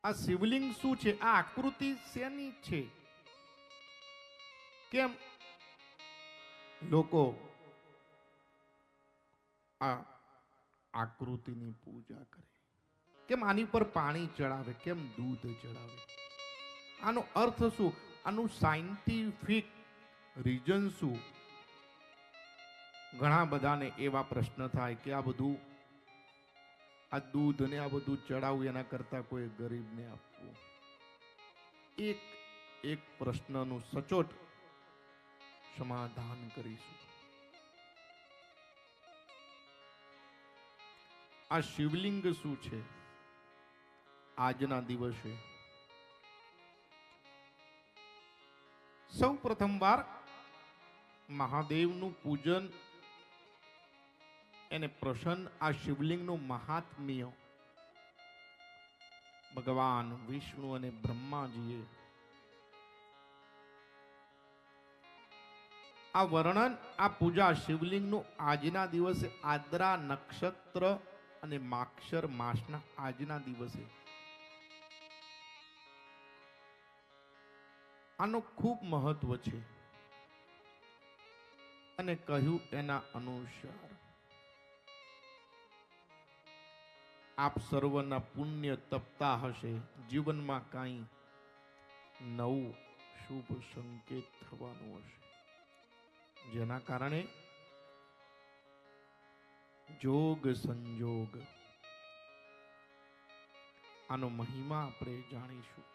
આ શિવલિંગ શું છે? આ આકૃતિ શેની છે? કેમ લોકો આ આકૃતિની પૂજા કરે? કેમ આની પર પાણી ચડાવે? કેમ દૂધ ચડાવે? આનો અર્થ શું? આનું સાયન્ટિફિક રીઝન શું? ઘણા બધાને એવા પ્રશ્ન થાય કે આ બધું, આ દૂધ ને આ બધું ચડાવવું એના કરતા કોઈ ગરીબને આપવું. એક એક પ્રશ્નનું સચોટ સમાધાન કરીશું. આ શિવલિંગ શું છે? આજના દિવસે સૌ પ્રથમવાર મહાદેવનું પૂજન, એને પ્રસન્ન, આ શિવલિંગનું મહાત્મ્ય ભગવાન વિષ્ણુ અને બ્રહ્માજીએ આ વર્ણન, આ પૂજા શિવલિંગનું આજના દિવસે આદ્રા નક્ષત્ર અને માક્ષર માસના આજના દિવસે આનો ખૂબ મહત્વ છે. અને કહ્યું એના અનુસાર આપ સર્વના પુણ્ય તપતા હશે, જીવનમાં કાંઈ નવું શુભ સંકેત થવાનું હશે, જેના કારણે જોગ સંજોગ, આનો મહિમા આપણે જાણીશું.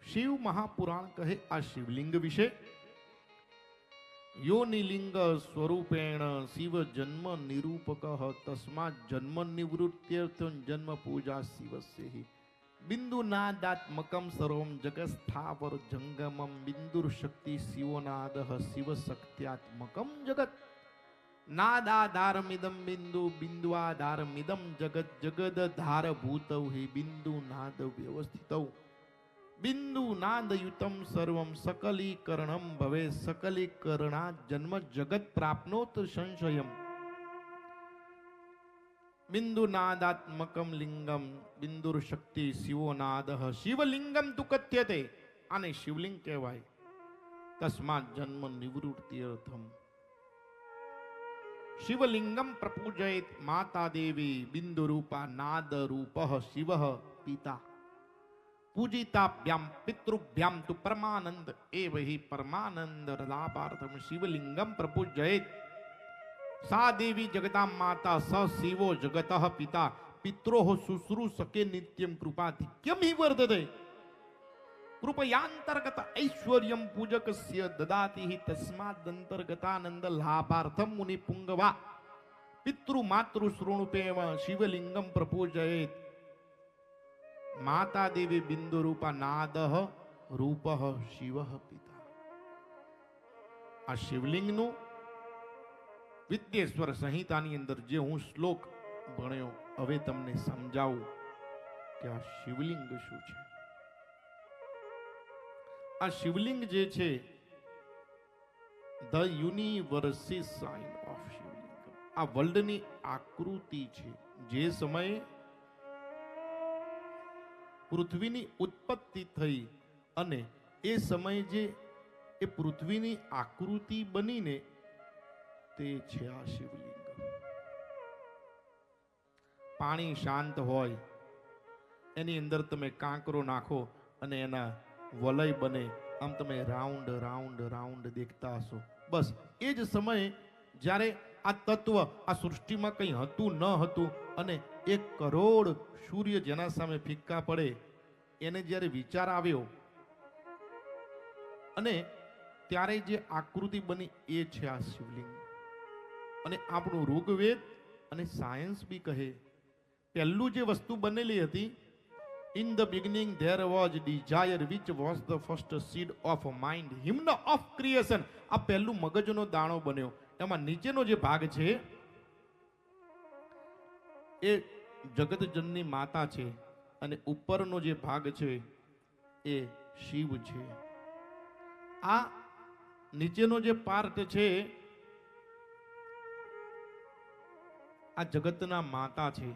શિવ મહાપુરાણ કહે આ શિવલિંગ વિશે, યોનિલિંગ સ્વરૂપેણ શિવ જન્મ નિરૂપક તસ્માત જન્મ નિવૃત્ત્યર્થં જન્મ પૂજા શિવસ્ય બિંદુ નાદાત્મકમ સર્વમ જગસ્થાવર જંગમમ બિંદુર શક્તિ શિવોનાદ શિવ શક્ત્યાત્મકમ જગત નાદાધારમિદમ બિંદુ બિંદુઆધારમિદમ જગત જગદધારભૂતૌ હિ બિંદુ નાદ વ્યવસ્થિતૌ બિંદુ નાદયુતમ સર્વમ સકલીકરણમ ભવે સકલીકરણાત જન્મ જગત પ્રાપ્નોત સંશયમ બિંદુ નાદાત્મકમ લિંગમ બિંદુર શક્તિ શિવોનાદ શિવલિંગમ તુ કથ્યતે. આને શિવલિંગ કહેવાય. તસ્માત જન્મ નિવૃત્તિ અર્થમ શિવલિંગમ પ્રપૂજયેત માતા દેવી બિંદુ રૂપા નાદ રૂપ શિવ પિતા પૂજિતાભ્યામ પિતૃભ્યામ તુ પરમાનંદ એવ હિ પરમાનંદ લાભાર્થમ શિવલિંગમ પ્રપૂજયેત. સા દેવી જગતા માતા સ શિવો જગતઃ પિતા પિત્રોઃ શુશ્રૂષકે નિત્યમ કૃપાધિક્યમ હિ વર્ધતે કૃપયાંતર્ગત ઐશ્વર્યમ પૂજકસ્ય દદાતિ હિ તસ્માદંતર્ગતાનંદ લાભાર્થમ મુનિ પુંગવા પિતૃ માતૃ શ્રોણુપેવ શિવલિંગમ પ્રપૂજયેત. માતા દેવી બિંદુ રૂપા નાદ રૂપ શિવ પિતા. આ શિવલિંગનું વિદ્યેશ્વર સંહિતાની અંદર જે હું શ્લોક ભણ્યો, હવે તમને સમજાવું કે આ શિવલિંગ શું છે. આ શિવલિંગ જે છે, ધ યુનિવર્સિસ સાઇન ઓફ શિવલિંગ, આ વર્લ્ડની આકૃતિ છે. જે સમયે પૃથ્વીની ઉત્પત્તિ થઈ અને એ સમયે જે એ પૃથ્વીની આકૃતિ બનીને તે છે આ શિવલિંગ. પાણી શાંત હોય, એની અંદર તમે કાંકરો નાખો અને એના વલય બને, આમ તમે રાઉન્ડ રાઉન્ડ રાઉન્ડ દેખતા હશો. બસ એ જ સમયે જ્યારે આ તત્વ આ સૃષ્ટિમાં કંઈ હતું ન હતું અને 1 કરોડ સૂર્ય જેના સામે ફિક્કા પડે, એને જ્યારે વિચાર આવ્યો અને ત્યારે જે આકૃતિ બની એ છે આ શિવલિંગ. અને આપણું ઋગ્વેદ અને સાયન્સ બી કહે, પહેલું જે વસ્તુ બનેલી હતી, in the beginning there was desire which was the first seed of mind hymn of creation. આ પહેલું મગજનો દાણો બન્યો. એમાં નીચેનો જે ભાગ છે એ જગતજનની માતા છે અને ઉપરનો જે ભાગ છે એ શિવ છે. આ નીચેનો જે પાર્ટ છે આ જગતના માતા છે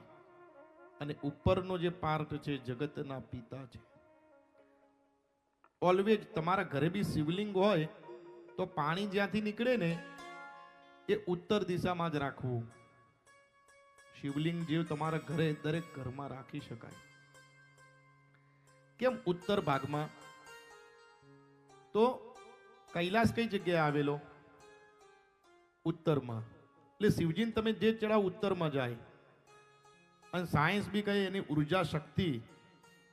અને ઉપરનો જે પાર્ટ છે જગતના પિતા છે. ઓલવેજ તમારા ઘરે બી શિવલિંગ હોય તો પાણી જ્યાંથી નીકળે ને એ ઉત્તર દિશામાં જ રાખવું. શિવલિંગ જે તમારા ઘરે દરેક ઘરમાં રાખી શકાય. કેમ ઉત્તર ભાગમાં? તો કૈલાસ કઈ જગ્યાએ આવેલો? ઉત્તરમાં. એટલે શિવજીને તમે જે ચડાવ ઉત્તરમાં જાય. અને સાયન્સ બી કહે એની ઉર્જા શક્તિ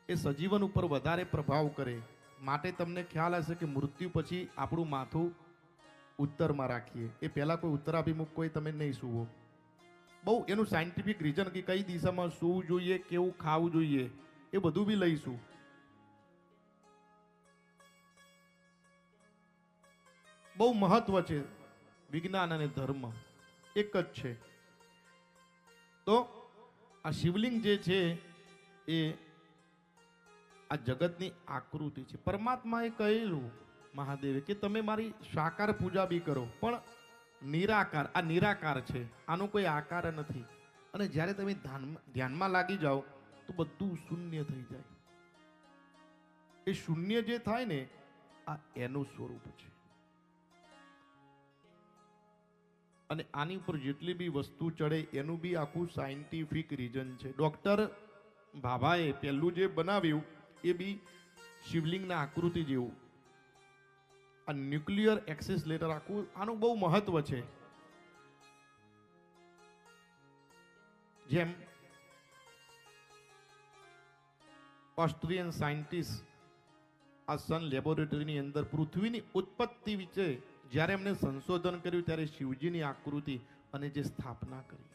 એ સજીવન ઉપર વધારે પ્રભાવ કરે. માટે તમને ખ્યાલ હશે કે મૃત્યુ પછી આપણું માથું ઉત્તરમાં રાખીએ. એ પહેલા કોઈ ઉત્તરાભિમુખ કોઈ તમે નહીં સૂવો. બહુ એનું સાયન્ટિફિક રીઝન કે કઈ દિશામાં સૂવું જોઈએ, કેવું ખાવું જોઈએ, એ બધું બી લઈશું. બહુ મહત્વ છે. વિજ્ઞાન અને ધર્મ એક જ છે. તો આ શિવલિંગ જે છે એ આ જગતની આકૃતિ છે. પરમાત્માએ કહેલું મહાદેવે કે તમે મારી સાકાર પૂજા બી કરો, પણ નિરાકાર. આ નિરાકાર છે, આનો કોઈ આકાર નથી. અને જ્યારે તમે ધ્યાનમાં લાગી જાઓ તો બધું શૂન્ય થઈ જાય. એ શૂન્ય જે થાય ને આ એનું સ્વરૂપ છે. અને આની ઉપર જેટલી બી વસ્તુ ચડે એનું બી આખું સાયન્ટિફિક રીઝન છે. ડોક્ટર ભાભાએ પહેલું જે બનાવ્યું એ બી શિવલિંગના આકૃતિ જેવું. આ ન્યુક્લિયર એક્સિસલેટર આખું આનું બહુ મહત્વ છે. જેમ ઓસ્ટ્રિયન સાયન્ટિસ્ટ આ સન લેબોરેટરીની અંદર પૃથ્વીની ઉત્પત્તિ વિશે જ્યારે એમને સંશોધન કર્યું ત્યારે શિવજીની આકૃતિ અને જે સ્થાપના કરી